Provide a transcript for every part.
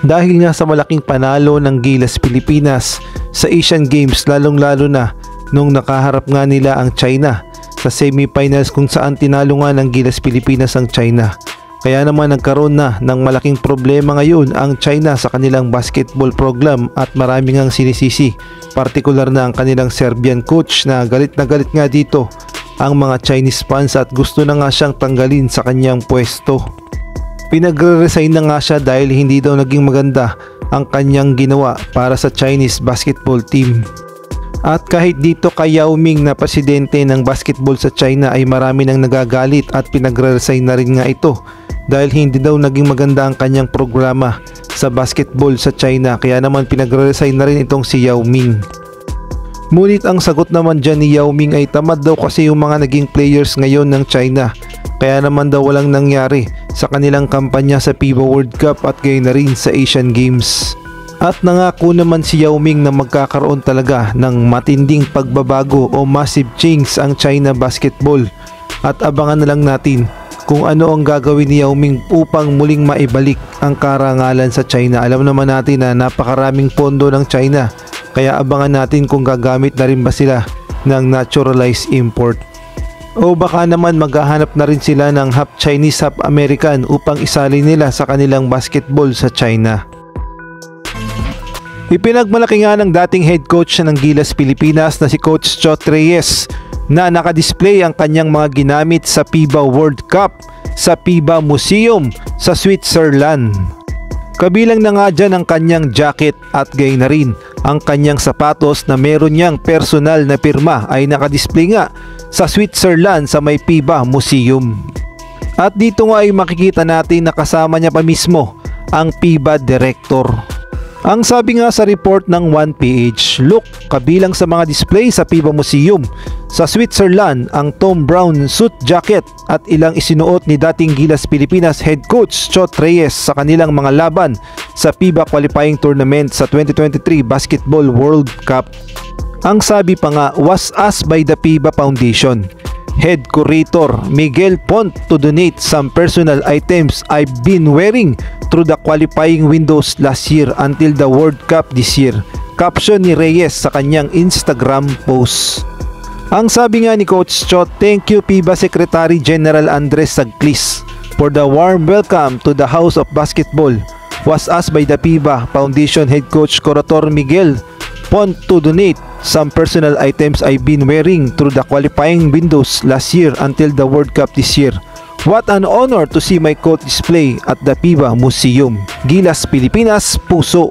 dahil nga sa malaking panalo ng Gilas Pilipinas sa Asian Games, lalong-lalo na nung nakaharap nga nila ang China sa semifinals kung saan tinalo nga ng Gilas Pilipinas ang China. Kaya naman nagkaroon na ng malaking problema ngayon ang China sa kanilang basketball program at marami ngang sinisisi, partikular na ang kanilang Serbian coach na galit nga dito ang mga Chinese fans at gusto na nga siyang tanggalin sa kanyang pwesto. Pinagre-resign na nga siya dahil hindi daw naging maganda ang kanyang ginawa para sa Chinese basketball team. At kahit dito kay Yao Ming na presidente ng basketball sa China ay marami nang nagagalit at pinagre-resign na rin nga ito dahil hindi daw naging maganda ang kanyang programa sa basketball sa China, kaya naman pinagre-resign na rin itong si Yao Ming. Ngunit ang sagot naman dyan ni Yao Ming ay tamad daw kasi yung mga naging players ngayon ng China, kaya naman daw walang nangyari sa kanilang kampanya sa FIBA World Cup at gayon na rin sa Asian Games. At nangako naman si Yao Ming na magkakaroon talaga ng matinding pagbabago o massive change ang China basketball, at abangan na lang natin kung ano ang gagawin ni Yao Ming upang muling maibalik ang karangalan sa China. Alam naman natin na napakaraming pondo ng China, kaya abangan natin kung gagamit na rin ba sila ng naturalized import. O baka naman maghahanap na rin sila ng half Chinese half American upang isali nila sa kanilang basketball sa China. Ipinagmalaki nga ng dating head coach ng Gilas Pilipinas na si Coach Chot Reyes na nakadisplay ang kanyang mga ginamit sa FIBA World Cup sa FIBA Museum sa Switzerland. Kabilang na nga dyan ang kanyang jacket at gayon na rin ang kanyang sapatos na meron niyang personal na pirma ay nakadisplay nga sa Switzerland sa may FIBA Museum. At dito nga ay makikita natin na kasama niya pa mismo ang FIBA Director. Ang sabi nga sa report ng 1PH, look, kabilang sa mga display sa FIBA Museum sa Switzerland ang Tom Brown suit jacket at ilang isinuot ni dating Gilas Pilipinas head coach Chot Reyes sa kanilang mga laban sa FIBA qualifying tournament sa 2023 Basketball World Cup. Ang sabi pa nga, was asked by the FIBA Foundation Head Curator Miguel Pont to donate some personal items I've been wearing through the qualifying windows last year until the World Cup this year. Caption ni Reyes sa kanyang Instagram post. Ang sabi nga ni Coach Chot, thank you FIBA Secretary General Andres Sagclis for the warm welcome to the House of Basketball. Was asked by the FIBA Foundation Head Coach Curator Miguel Pont to donate some personal items I've been wearing through the qualifying windows last year until the World Cup this year. What an honor to see my coat display at the FIBA Museum. Gilas Pilipinas, puso.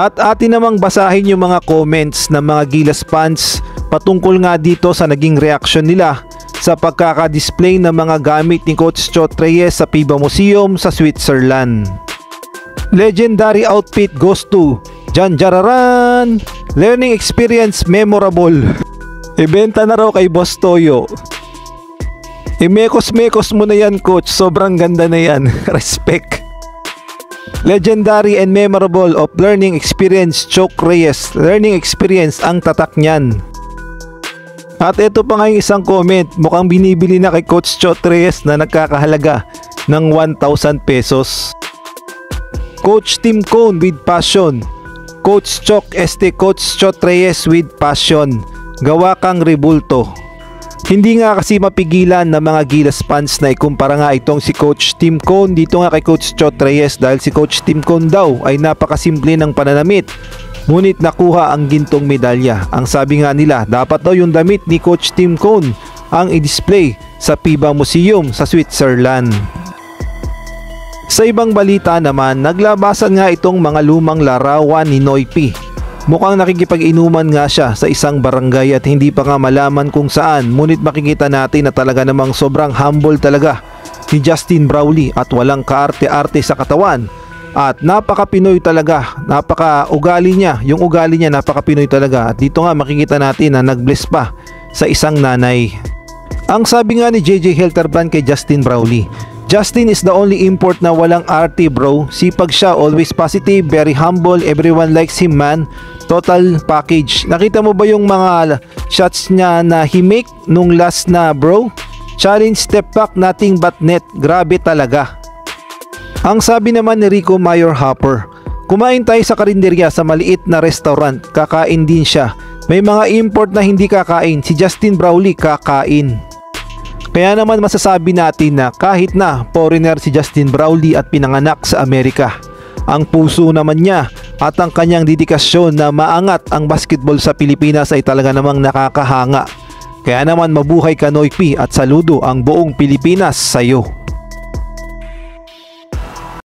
At atin namang basahin yung mga comments ng mga Gilas fans patungkol nga dito sa naging reaksyon nila sa pagkakadisplay ng mga gamit ni Coach Chot Reyes sa FIBA Museum sa Switzerland. Legendary outfit goes to Jan Jararan. Learning experience memorable. Ibenta na raw kay Boss Toyo. Imekos-mekos mo na yan, coach. Sobrang ganda na yan. Respect. Legendary and memorable of learning experience Chot Reyes. Learning experience ang tatak niyan. At ito pa nga yung isang comment. Mukhang binibili na kay Coach Chot Reyes na nagkakahalaga ng 1,000 pesos. Coach Tim Cone with passion. Coach Chok Coach Chot Reyes with passion. Gawa kang rebulto. Hindi nga kasi mapigilan ng mga Gilas fans na ikumpara nga itong si Coach Tim Cone dito nga kay Coach Chot Reyes dahil si Coach Tim Cone daw ay napakasimple ng pananamit, ngunit nakuha ang gintong medalya. Ang sabi nga nila, dapat daw yung damit ni Coach Tim Cone ang i-display sa FIBA Museum sa Switzerland. Sa ibang balita naman, naglabasan nga itong mga lumang larawan ni Noypi. Mukhang nakikipag-inuman nga siya sa isang barangay at hindi pa nga malaman kung saan, ngunit makikita natin na talaga namang sobrang humble talaga ni Justin Brownlee at walang kaarte-arte sa katawan. At napaka-Pinoy talaga, napaka-ugali niya, yung ugali niya napaka-Pinoy talaga. At dito nga makikita natin na nag-bless pa sa isang nanay. Ang sabi nga ni JJ Helterbrand kay Justin Brownlee, Justin is the only import na walang arte bro. Sipag siya, always positive, very humble, everyone likes him man. Total package. Nakita mo ba yung mga shots niya na he make nung last na bro? Challenge step back, nothing but net. Grabe talaga. Ang sabi naman ni Rico Mayor Hopper, Kumain tayo sa karinderya sa maliit na restaurant, kakain din siya. May mga import na hindi kakain, si Justin Brownlee kakain. Kaya naman masasabi natin na kahit na foreigner si Justin Brownlee at pinanganak sa Amerika, ang puso naman niya at ang kanyang dedikasyon na maangat ang basketball sa Pilipinas ay talaga namang nakakahanga. Kaya naman mabuhay ka Noy P at saludo ang buong Pilipinas sa iyo.